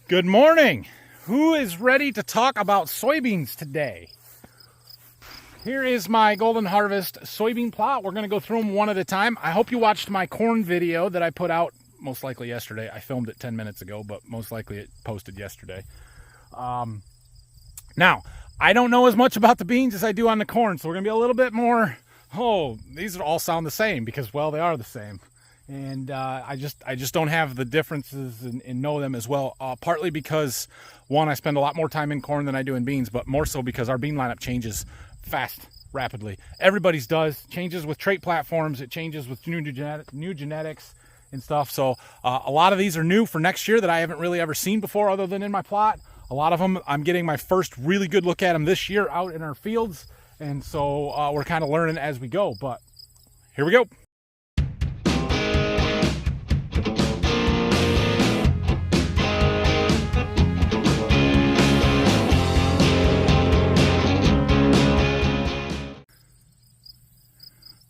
Good morning. Who is ready to talk about soybeans today? Here is my Golden Harvest soybean plot. We're going to go through them one at a time. I hope you watched my corn video that I put out most likely yesterday. I filmed it 10 minutes ago, but most likely it posted yesterday. Now, I don't know as much about the beans as I do on the corn, so we're going to be a little bit more, these all sound the same because, well, they are the same. And I just don't have the differences and know them as well, partly because, one, I spend a lot more time in corn than I do in beans, but more so because our bean lineup changes fast, rapidly. Everybody's does. Changes with trait platforms. It changes with new genetics and stuff. So a lot of these are new for next year that I haven't really ever seen before other than in my plot. A lot of them, I'm getting my first really good look at them this year out in our fields. And so we're kind of learning as we go, but here we go.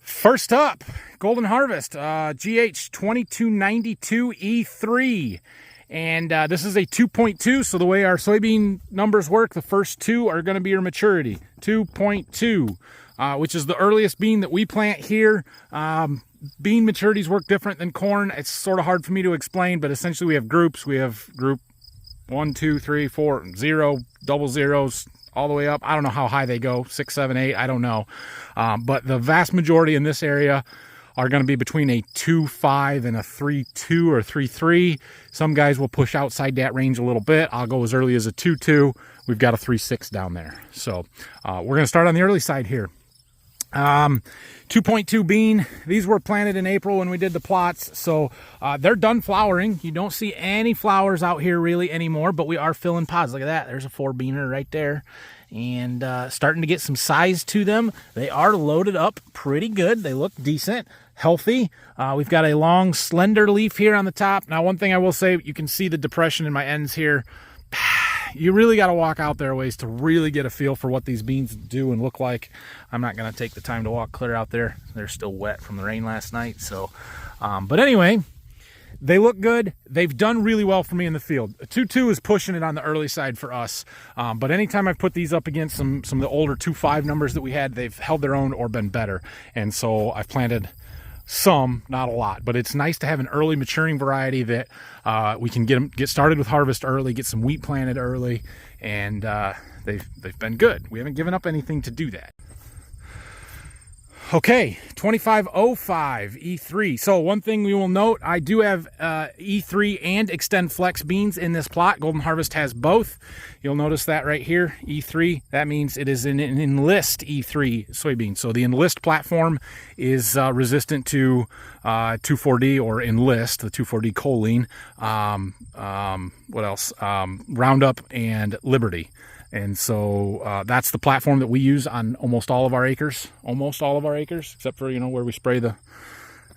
First up, Golden Harvest, GH 2292 E3. And this is a 2.2, so the way our soybean numbers work, the first two are going to be your maturity. 2.2, which is the earliest bean that we plant here. Bean maturities work different than corn. It's sort of hard for me to explain, but essentially we have groups. We have group 1, 2, 3, 4, 0, double zeros, all the way up. I don't know how high they go, 6, 7, 8, I don't know. But the vast majority in this area are going to be between a 2.5 and a 3.2 or 3.3. Some guys will push outside that range a little bit. I'll go as early as a 2.2. We've got a 3.6 down there. So we're going to start on the early side here. 2.2 bean. These were planted in April when we did the plots, so they're done flowering. You don't see any flowers out here really anymore, but we are filling pods. Look at that. There's a 4-beaner right there, and starting to get some size to them. They are loaded up pretty good. They look decent, healthy. We've got a long, slender leaf here on the top. Now, one thing I will say, you can see the depression in my ends here. You really got to walk out there a ways to really get a feel for what these beans do and look like. I'm not going to take the time to walk clear out there. They're still wet from the rain last night. So, but anyway, they look good. They've done really well for me in the field. A 2.2 is pushing it on the early side for us. But anytime I've put these up against some of the older 2.5 numbers that we had, they've held their own or been better. And so I've planted some, not a lot, but it's nice to have an early maturing variety that we can get started with harvest early, get some wheat planted early, and they've been good. We haven't given up anything to do that. Okay, 2505 E3. So one thing we will note, I do have E3 and Extend Flex beans in this plot. Golden Harvest has both. You'll notice that right here, E3. That means it is an Enlist E3 soybean. So the Enlist platform is resistant to 2,4-D or Enlist, the 2,4-D choline. What else? Roundup and Liberty. And so that's the platform that we use on almost all of our acres, except for, where we spray the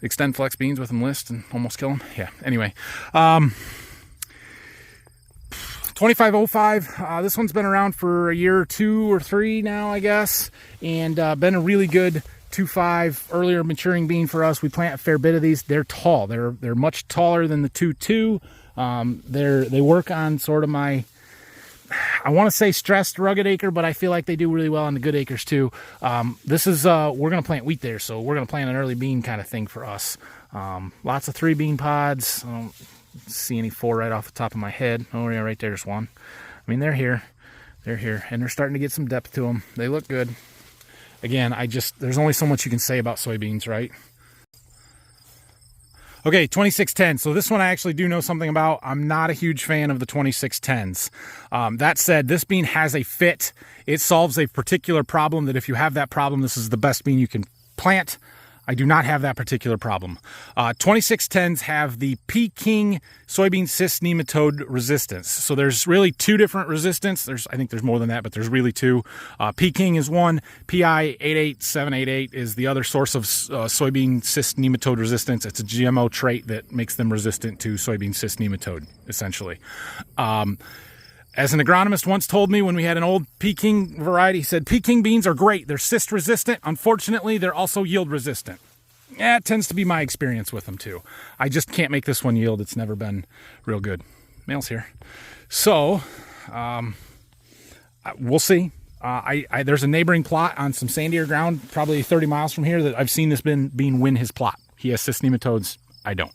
Extend Flex beans with Enlist and almost kill them. Yeah, anyway. 2505, this one's been around for a year or 2 or 3 now, I guess, and been a really good 2.5 earlier maturing bean for us. We plant a fair bit of these. They're tall. They're much taller than the 2.2. They work on sort of my, I want to say stressed rugged acre, but I feel like they do really well on the good acres too. This is, we're going to plant wheat there, so we're going to plant an early bean kind of thing for us. Lots of 3-bean pods. I don't see any 4 right off the top of my head. Oh yeah, right there's one. I mean, they're here, and they're starting to get some depth to them. They look good. Again, there's only so much you can say about soybeans, right? Okay, 2610. So this one I actually do know something about. I'm not a huge fan of the 2610s. That said, this bean has a fit. It solves a particular problem that if you have that problem, this is the best bean you can plant. I do not have that particular problem. 2610s have the Peking soybean cyst nematode resistance. So there's really 2 different resistance. I think there's more than that, but there's really 2. Peking is one. PI 88788 is the other source of soybean cyst nematode resistance. It's a GMO trait that makes them resistant to soybean cyst nematode, essentially. As an agronomist once told me when we had an old Peking variety, he said, Peking beans are great. They're cyst resistant. Unfortunately, they're also yield resistant. Yeah, it tends to be my experience with them too. I just can't make this one yield. It's never been real good. male's here. So we'll see. There's a neighboring plot on some sandier ground, probably 30 miles from here, that I've seen this bean win his plot. He has cyst nematodes. I don't.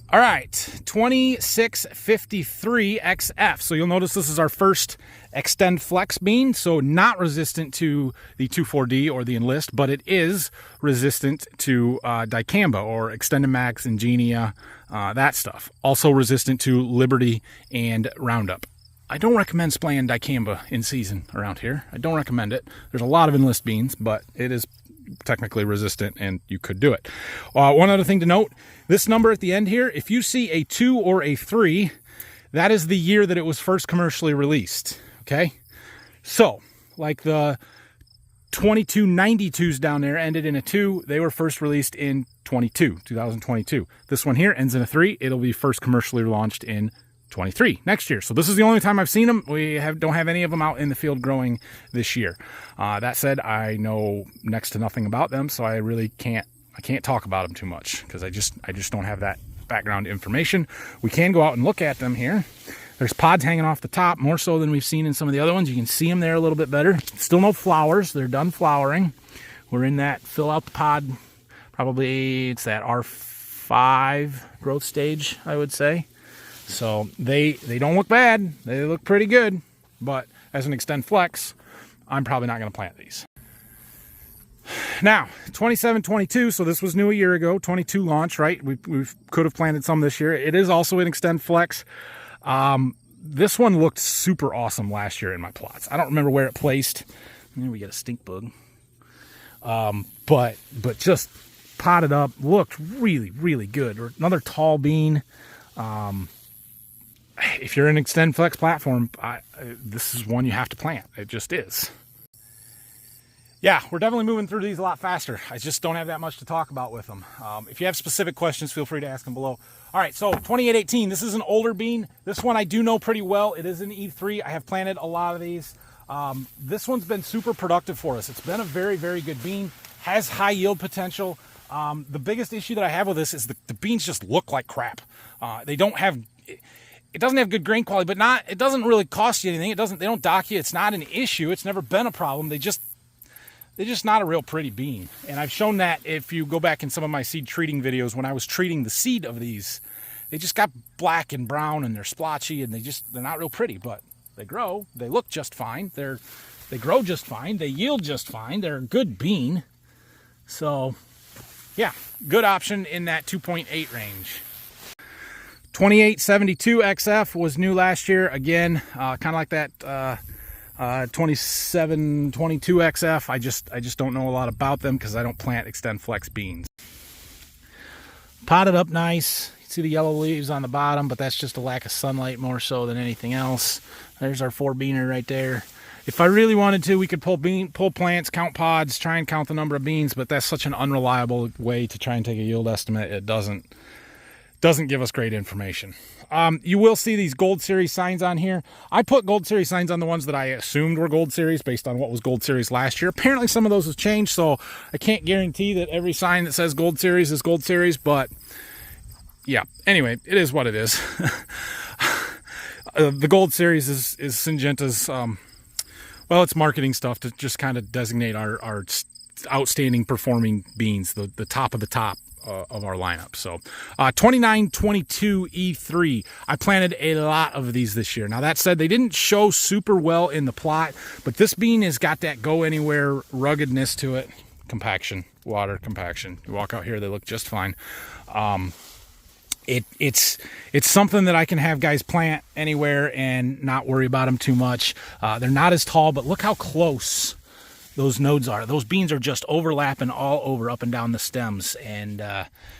All right, 2653 XF. So you'll notice this is our first Extend Flex bean. So not resistant to the 2,4-D or the Enlist, but it is resistant to dicamba or XtendiMax, Ingenia, that stuff. Also resistant to Liberty and Roundup. I don't recommend spraying dicamba in season around here. I don't recommend it. There's a lot of Enlist beans, but it is technically resistant and you could do it. One other thing to note, this number at the end here, if you see a 2 or a 3, that is the year that it was first commercially released, okay? So, like the 2292s down there ended in a 2, they were first released in 2022. This one here ends in a 3, it'll be first commercially launched in 23 next year. So this is the only time I've seen them. We don't have any of them out in the field growing this year. That said, I know next to nothing about them, so I really can't talk about them too much because I just don't have that background information. We can go out and look at them here. There's pods hanging off the top, more so than we've seen in some of the other ones. You can see them there a little bit better. Still no flowers. They're done flowering. We're in that fill out the pod. Probably it's that R5 growth stage, I would say. So they don't look bad. They look pretty good. But as an Extend Flex, I'm probably not going to plant these. Now, 2722, so this was new a year ago, 22 launch, right? We could have planted some this year. It is also an Extend Flex. This one looked super awesome last year in my plots. I don't remember where it placed. Maybe we get a stink bug. But just potted up, looked really, really good. Another tall bean. If you're an Extend Flex platform, this is one you have to plant. It just is. Yeah, we're definitely moving through these a lot faster. I just don't have that much to talk about with them. If you have specific questions, feel free to ask them below. All right, so 2818, this is an older bean. This one I do know pretty well. It is an E3. I have planted a lot of these. This one's been super productive for us. It's been a very, very good bean. Has high yield potential. The biggest issue that I have with this is the beans just look like crap. They don't have... It doesn't have good grain quality, but it doesn't really cost you anything. They don't dock you. It's not an issue. It's never been a problem. They're just not a real pretty bean. And I've shown that if you go back in some of my seed treating videos when I was treating the seed of these, they just got black and brown and they're splotchy and they're not real pretty, but they grow. They look just fine. They grow just fine. They yield just fine. They're a good bean. So yeah, good option in that 2.8 range. 2872 XF was new last year. Again, kind of like that 2722 XF. I just don't know a lot about them because I don't plant Extend Flex beans. Potted up nice. You see the yellow leaves on the bottom, but that's just a lack of sunlight more so than anything else. There's our 4-beaner right there. If I really wanted to, we could pull plants, count pods, try and count the number of beans, but that's such an unreliable way to try and take a yield estimate. It doesn't give us great information. You will see these Gold Series signs on here. I put Gold Series signs on the ones that I assumed were Gold Series based on what was Gold Series last year. Apparently some of those have changed, so I can't guarantee that every sign that says Gold Series is Gold Series, but yeah. Anyway, it is what it is. The Gold Series is Syngenta's, well, it's marketing stuff to just kind of designate our outstanding performing beans, the top of the top of our lineup. So 2922 E3, I planted a lot of these this year. Now that said, they didn't show super well in the plot, but this bean has got that go anywhere ruggedness to it. Compaction, water compaction. You walk out here, they look just fine. It's something that I can have guys plant anywhere and not worry about them too much. They're not as tall, but look how close those nodes are. Those beans are just overlapping all over up and down the stems, and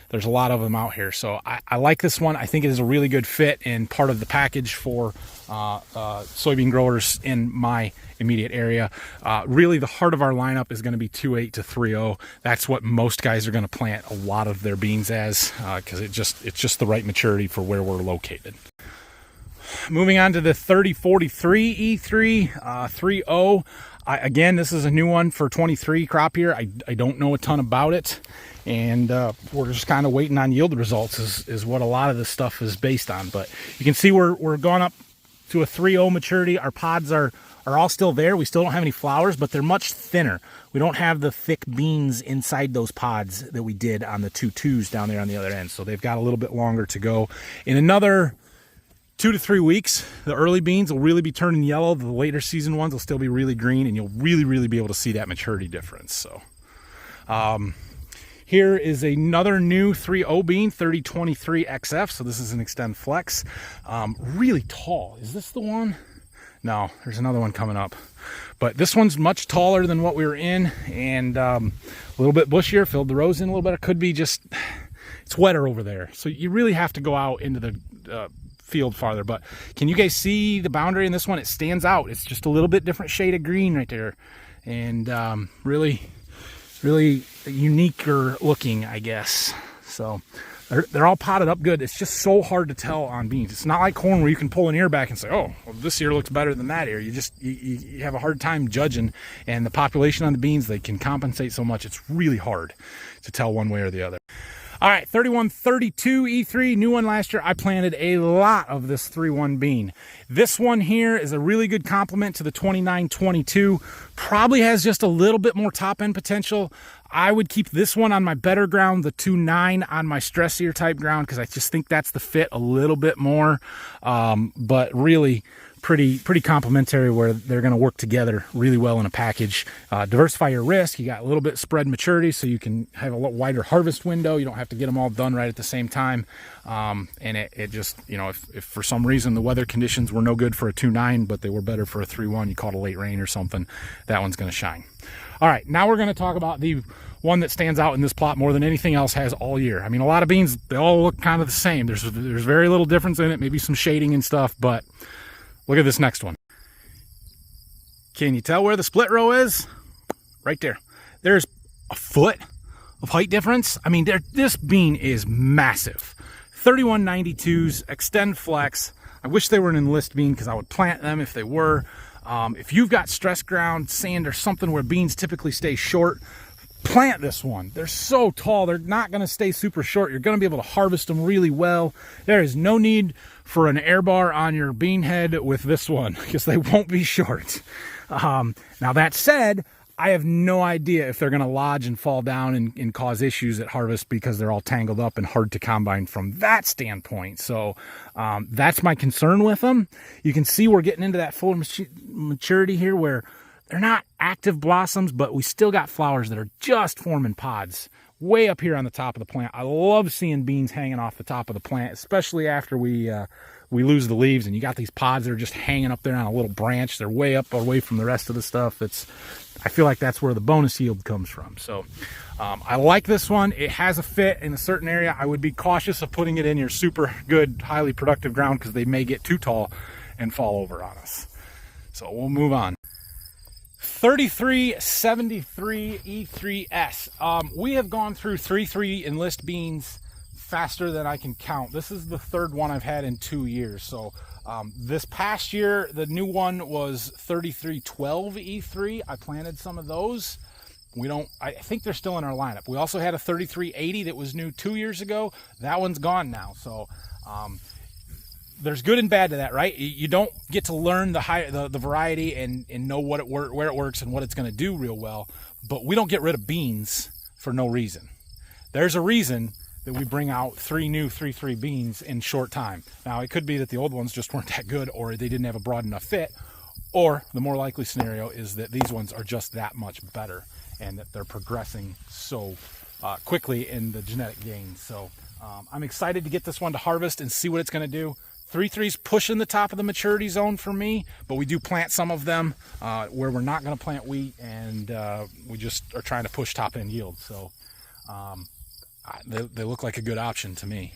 there's a lot of them out here. So I like this one. I think it is a really good fit and part of the package for soybean growers in my immediate area. Really, the heart of our lineup is going to be 2.8 to 3.0. That's what most guys are going to plant a lot of their beans as, because it's just the right maturity for where we're located. Moving on to the 3043 E3 3.0. Again, this is a new one for 23 crop year. I don't know a ton about it. and we're just kind of waiting on yield results is what a lot of this stuff is based on. But you can see we're going up to a 3.0 maturity. Our pods are all still there. We still don't have any flowers, but they're much thinner. We don't have the thick beans inside those pods that we did on the 2.2s down there on the other end. So they've got a little bit longer to go. In another 2 to 3 weeks, the early beans will really be turning yellow. The later season ones will still be really green, and you'll really be able to see that maturity difference. So here is another new 3.0 bean, 3023 XF. So this is an Extend Flex. Really tall. Is this the one? No, there's another one coming up. But this one's much taller than what we were in, and a little bit bushier, filled the rows in a little bit. It could be just, it's wetter over there. So you really have to go out into the field farther. But can you guys see the boundary in this one? It stands out. It's just a little bit different shade of green right there. And really uniquer looking, I guess. So they're all potted up good. It's just so hard to tell on beans. It's not like corn where you can pull an ear back and say, oh, well, this ear looks better than that ear. You have a hard time judging, and the population on the beans, they can compensate so much. It's really hard to tell one way or the other. All right, 3132 E3, new one last year. I planted a lot of this 3.1 bean. This one here is a really good complement to the 2922. Probably has just a little bit more top end potential. I would keep this one on my better ground, the 2.9 on my stressier type ground, because I just think that's the fit a little bit more. But really pretty complementary, where they're going to work together really well in a package. Diversify your risk. You got a little bit spread maturity, so you can have a little wider harvest window. You don't have to get them all done right at the same time. And it just, you know, if for some reason the weather conditions were no good for a 2.9, but they were better for a 3.1, you caught a late rain or something, that one's going to shine. All right, now we're going to talk about the one that stands out in this plot more than anything else has all year. I mean, a lot of beans, they all look kind of the same. There's very little difference in it, maybe some shading and stuff, but look at this next one. Can you tell where the split row is? Right there. There's a foot of height difference. I mean, this bean is massive. 3192s, Extend Flex. I wish they were an enlist bean because I would plant them if they were. If you've got stress ground, sand, or something where beans typically stay short, plant this one. They're so tall, they're not going to stay super short. You're going to be able to harvest them really well. There is no need for an air bar on your bean head with this one, because they won't be short. Now that said, I have no idea if they're going to lodge and fall down and cause issues at harvest, because they're all tangled up and hard to combine from that standpoint. So that's my concern with them. You can see we're getting into that full maturity here, where they're not active blossoms, but we still got flowers that are just forming pods way up here on the top of the plant. I love seeing beans hanging off the top of the plant, especially after we lose the leaves and you got these pods that are just hanging up there on a little branch. They're way up away from the rest of the stuff. I feel like that's where the bonus yield comes from. So I like this one. It has a fit in a certain area. I would be cautious of putting it in your super good, highly productive ground, because they may get too tall and fall over on us. So we'll move on. 3373 E3S. We have gone through 3.3 enlist beans faster than I can count. This is the third one I've had in 2 years. So this past year, the new one was 3312 E3. I planted some of those. I think they're still in our lineup. We also had a 3380 that was new 2 years ago. That one's gone now. So there's good and bad to that, right? You don't get to learn the variety and know where it works and what it's going to do real well. But we don't get rid of beans for no reason. There's a reason that we bring out 3 new 3.3 beans in short time. Now, it could be that the old ones just weren't that good, or they didn't have a broad enough fit, or the more likely scenario is that these ones are just that much better and that they're progressing so quickly in the genetic gains. So I'm excited to get this one to harvest and see what it's going to do. 3.3's pushing the top of the maturity zone for me, but we do plant some of them where we're not going to plant wheat, and we just are trying to push top end yield. So they look like a good option to me.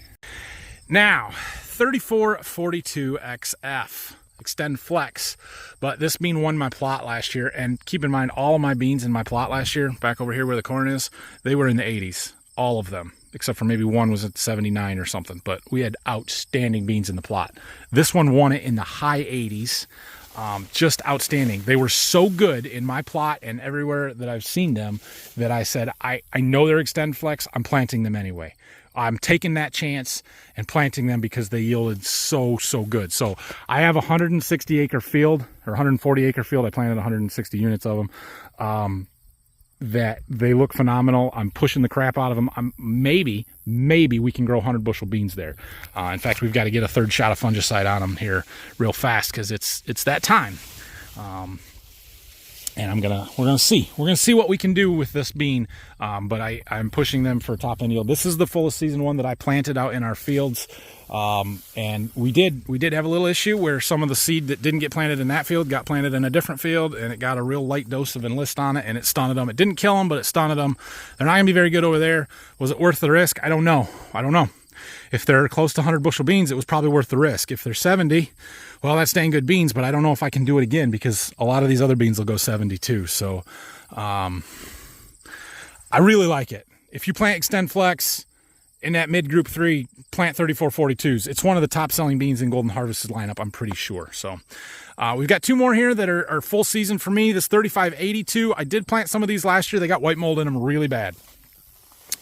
Now, 3442 XF, Extend Flex, but this bean won my plot last year. And keep in mind, all of my beans in my plot last year, back over here where the corn is, they were in the 80s, all of them, except for maybe one was at 79 or something. But we had outstanding beans in the plot. This one won it in the high 80s. Just outstanding. They were so good in my plot and everywhere that I've seen them that I said, I know they're extend flex. I'm planting them anyway. I'm taking that chance and planting them because they yielded so good. So I have a 160 acre field or 140 acre field. I planted 160 units of them. That they look phenomenal. I'm pushing the crap out of them. Maybe we can grow 100 bushel beans there. In fact, we've got to get a third shot of fungicide on them here real fast because it's that time. And we're gonna see what we can do with this bean. But I'm pushing them for top end yield. This is the fullest season one that I planted out in our fields. And we did have a little issue where some of the seed that didn't get planted in that field got planted in a different field, and it got a real light dose of enlist on it, and it stunted them. It didn't kill them, but it stunted them. They're not gonna be very good over there. Was it worth the risk? I don't know. If they're close to 100 bushel beans, it was probably worth the risk. If they're 70, well, that's dang good beans, but I don't know if I can do it again because a lot of these other beans will go 70 too. So I really like it. If you plant Extend Flex in that mid group 3, plant 3442s. It's one of the top selling beans in Golden Harvest's lineup, I'm pretty sure. So we've got 2 more here that are full season for me. This 3582, I did plant some of these last year. They got white mold in them really bad.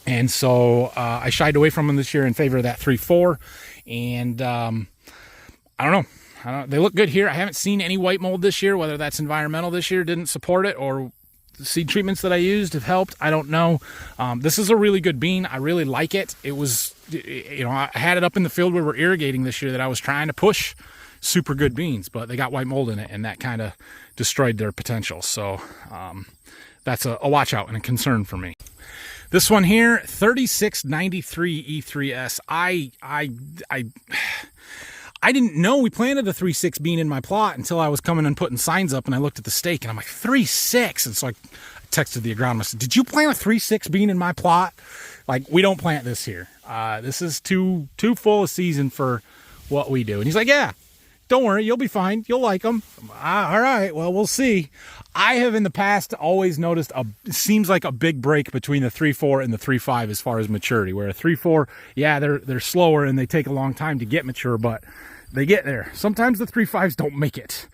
And so I shied away from them this year in favor of that 3-4. And I don't know. They look good here. I haven't seen any white mold this year, whether that's environmental this year didn't support it or the seed treatments that I used have helped. I don't know. This is a really good bean. I really like it. It was, I had it up in the field where we're irrigating this year that I was trying to push super good beans, but they got white mold in it, and that kind of destroyed their potential. So that's a watch out and a concern for me. This one here, 3693 E3S. I didn't know we planted a 3.6 bean in my plot until I was coming and putting signs up, and I looked at the stake and I'm like, 3.6. And so I texted the agronomist, I said, did you plant a 3.6 bean in my plot? Like, we don't plant this here. This is too full a season for what we do. And he's like, yeah, don't worry, you'll be fine. You'll like them. All right, well, we'll see. I have in the past always noticed it seems like a big break between the 3.4 and the 3.5 as far as maturity, where a 3.4, yeah, they're slower and they take a long time to get mature, but they get there. Sometimes the 3.5s don't make it.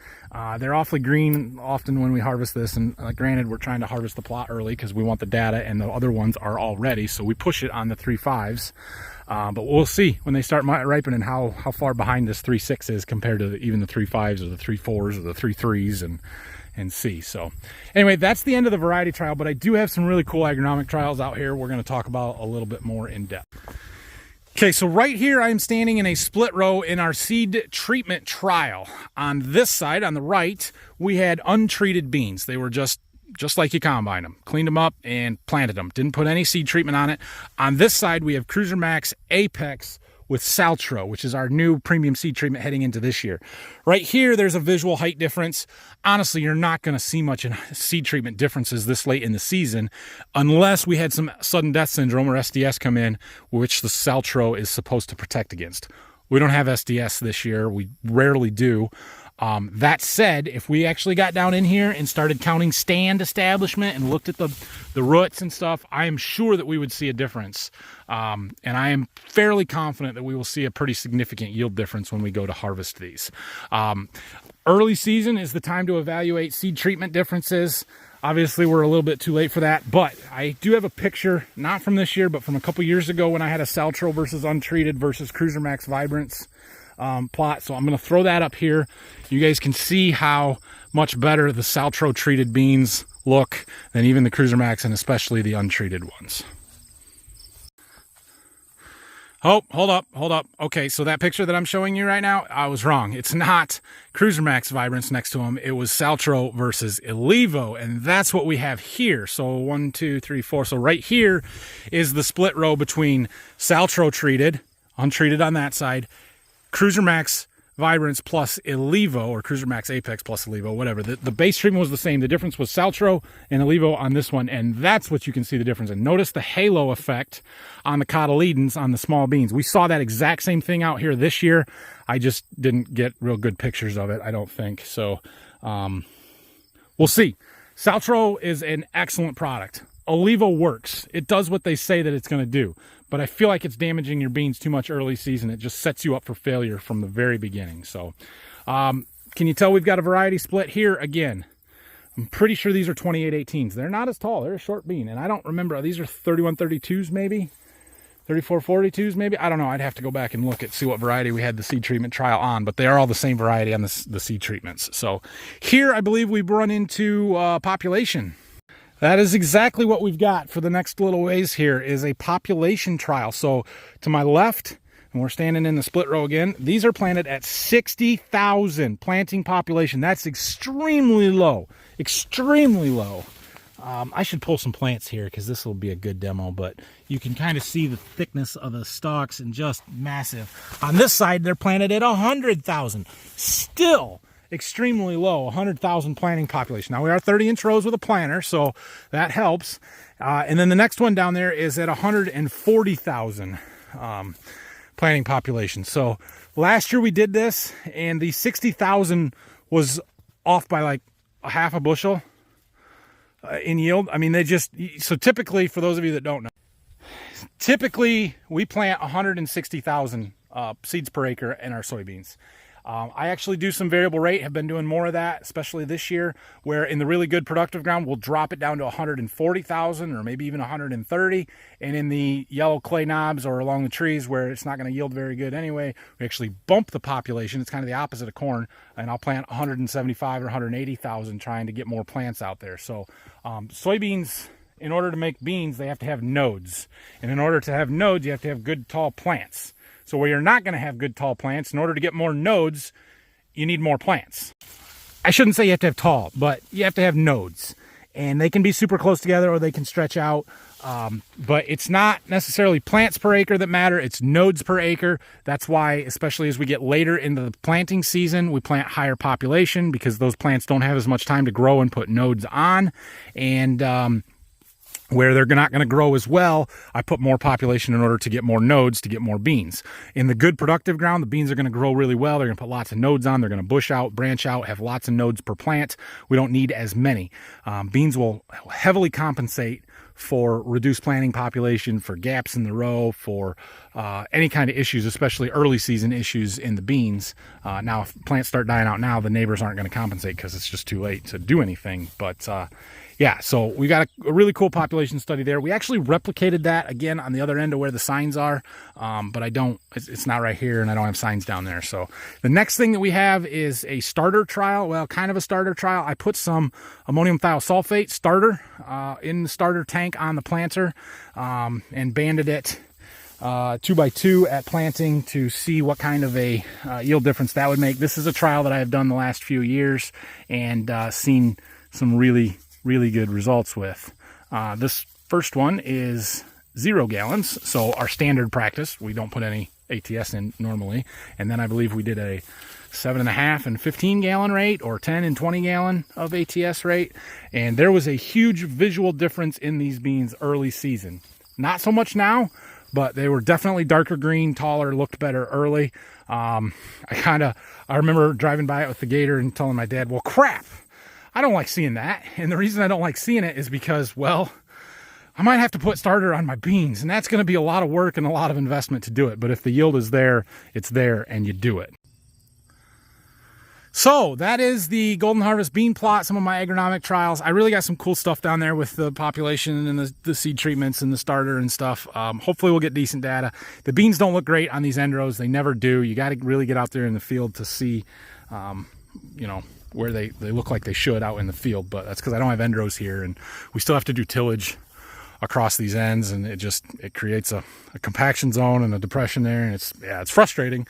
They're awfully green often when we harvest this, and granted, we're trying to harvest the plot early because we want the data, and the other ones are all ready, so we push it on the 3.5s. But we'll see when they start ripening how far behind this 3.6 is compared to even the 3.5s or the 3.4s or the 3.3s and see. So anyway, that's the end of the variety trial, but I do have some really cool agronomic trials out here we're going to talk about a little bit more in depth. Okay, so right here I am standing in a split row in our seed treatment trial. On this side, on the right, we had untreated beans. They were just like you combine them, cleaned them up and planted them. Didn't put any seed treatment on it. On this side, we have Cruiser Max Apex with Saltro, which is our new premium seed treatment heading into this year. Right here, there's a visual height difference. Honestly, you're not going to see much in seed treatment differences this late in the season unless we had some sudden death syndrome or SDS come in, which the Saltro is supposed to protect against. We don't have SDS this year. We rarely do. That said, if we actually got down in here and started counting stand establishment and looked at the roots and stuff, I am sure that we would see a difference. And I am fairly confident that we will see a pretty significant yield difference when we go to harvest these. Early season is the time to evaluate seed treatment differences. Obviously, we're a little bit too late for that, but I do have a picture, not from this year, but from a couple years ago when I had a Saltro versus untreated versus Cruiser Max Vibrance plot. So I'm going to throw that up here. You guys can see how much better the Saltro treated beans look than even the Cruiser Max, and especially the untreated ones. Oh, hold up. Okay, so that picture that I'm showing you right now, I was wrong. It's not Cruiser Max Vibrance next to them. It was Saltro versus Elevo, and that's what we have here. So 1, 2, 3, 4. So right here is the split row between Saltro treated, untreated on that side, Cruiser Max Vibrance plus Elevo, or Cruiser Max Apex plus Elevo, whatever. The base treatment was the same. The difference was Saltro and Elevo on this one, and that's what you can see the difference in. Notice the halo effect on the cotyledons on the small beans. We saw that exact same thing out here this year. I just didn't get real good pictures of it, I don't think. So we'll see. Saltro is an excellent product. Elevo works. It does what they say that it's going to do. But I feel like it's damaging your beans too much early season. It just sets you up for failure from the very beginning. So Can you tell we've got a variety split here again? I'm pretty sure these are 2818s. They're not as tall. They're a short bean. And I don't remember. These are 3132s maybe? 3442s maybe? I don't know. I'd have to go back and look at see what variety we had the seed treatment trial on. But they are all the same variety on the seed treatments. So here I believe we've run into population. That is exactly what we've got for the next little ways here is a population trial. So to my left, and we're standing in the split row again, these are planted at 60,000 planting population. That's extremely low, extremely low. I should pull some plants here because this will be a good demo, but you can kind of see the thickness of the stalks and just massive. On this side, they're planted at 100,000. Still extremely low, 100,000 planting population. Now we are 30-inch rows with a planter, so that helps. And then the next one down there is at 140,000 planting population. So last year we did this, and the 60,000 was off by like a half a bushel in yield. I mean, so typically, for those of you that don't know, typically we plant 160,000 seeds per acre in our soybeans. I actually do some variable rate, have been doing more of that, especially this year, where in the really good productive ground, we'll drop it down to 140,000 or maybe even 130. And in the yellow clay knobs or along the trees where it's not going to yield very good anyway, we actually bump the population. It's kind of the opposite of corn. And I'll plant 175 or 180,000 trying to get more plants out there. So soybeans, in order to make beans, they have to have nodes. And in order to have nodes, you have to have good tall plants. So where you're not going to have good tall plants, in order to get more nodes, you need more plants. I shouldn't say you have to have tall, but you have to have nodes. And they can be super close together or they can stretch out. But it's not necessarily plants per acre that matter, it's nodes per acre. That's why, especially as we get later into the planting season, we plant higher population because those plants don't have as much time to grow and put nodes on. And where they're not going to grow as well, I put more population in order to get more nodes, to get more beans. In the good productive ground, the beans are going to grow really well. They're going to put lots of nodes on. They're going to bush out, branch out, have lots of nodes per plant. We don't need as many. Beans will heavily compensate for reduced planting population, for gaps in the row, for any kind of issues, especially early season issues in the beans. Now, if plants start dying out now, the neighbors aren't going to compensate because it's just too late to do anything. But yeah, so we got a really cool population study there. We actually replicated that again on the other end of where the signs are, but it's not right here and I don't have signs down there. So the next thing that we have is a starter trial. Well, kind of a starter trial. I put some ammonium thiosulfate starter in the starter tank on the planter and banded it 2x2 at planting to see what kind of a yield difference that would make. This is a trial that I have done the last few years and seen some really good results with. This first one is 0 gallons, so our standard practice. We don't put any ATS in normally. And then I believe we did a 7.5 and 15 gallon rate or 10 and 20 gallon of ATS rate. And there was a huge visual difference in these beans early season. Not so much now, but they were definitely darker green, taller, looked better early. I remember driving by it with the gator and telling my dad, well, crap, I don't like seeing that. And the reason I don't like seeing it is because, well, I might have to put starter on my beans, and that's going to be a lot of work and a lot of investment to do it. But if the yield is there, it's there, and you do it. So that is the Golden Harvest bean plot, some of my agronomic trials. I really got some cool stuff down there with the population and the seed treatments and the starter and stuff. Hopefully we'll get decent data. The beans don't look great on these end rows. They never do. You got to really get out there in the field to see, where they look like they should out in the field. But that's because I don't have end rows here, and we still have to do tillage across these ends, and it creates a compaction zone and a depression there, and it's frustrating.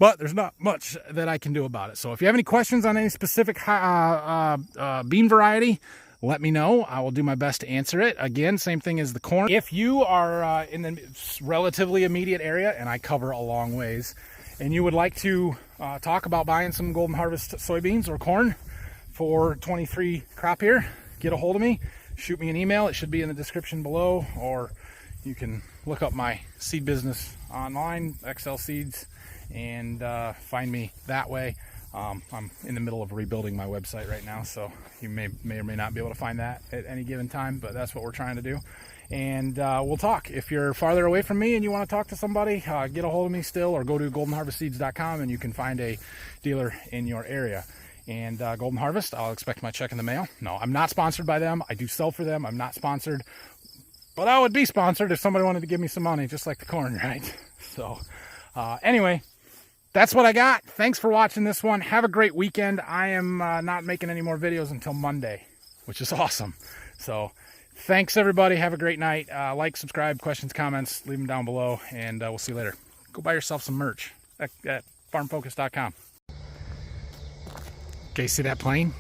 But there's not much that I can do about it. So if you have any questions on any specific bean variety, let me know. I will do my best to answer it. Again, same thing as the corn. If you are in the relatively immediate area, and I cover a long ways, and you would like to talk about buying some Golden Harvest soybeans or corn for 23 crop year, get a hold of me. Shoot me an email. It should be in the description below, or you can look up my seed business online, XL Seeds, and find me that way. I'm in the middle of rebuilding my website right now, so you may or may not be able to find that at any given time, but that's what we're trying to do. and we'll talk. If you're farther away from me and you want to talk to somebody, get a hold of me still, or go to goldenharvestseeds.com and you can find a dealer in your area. And Golden Harvest, I'll expect my check in the mail. No, I'm not sponsored by them. I do sell for them. I'm not sponsored, but I would be sponsored if somebody wanted to give me some money, just like the corn, right? So anyway, that's what I got. Thanks for watching this one. Have a great weekend. I am not making any more videos until Monday, which is awesome. So thanks, everybody. Have a great night. Like, subscribe, questions, comments, leave them down below, and we'll see you later. Go buy yourself some merch at farmfocus.com. Okay, see that plane?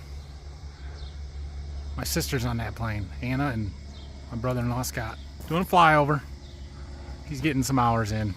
My sister's on that plane, Anna, and my brother-in-law Scott. Doing a flyover. He's getting some hours in.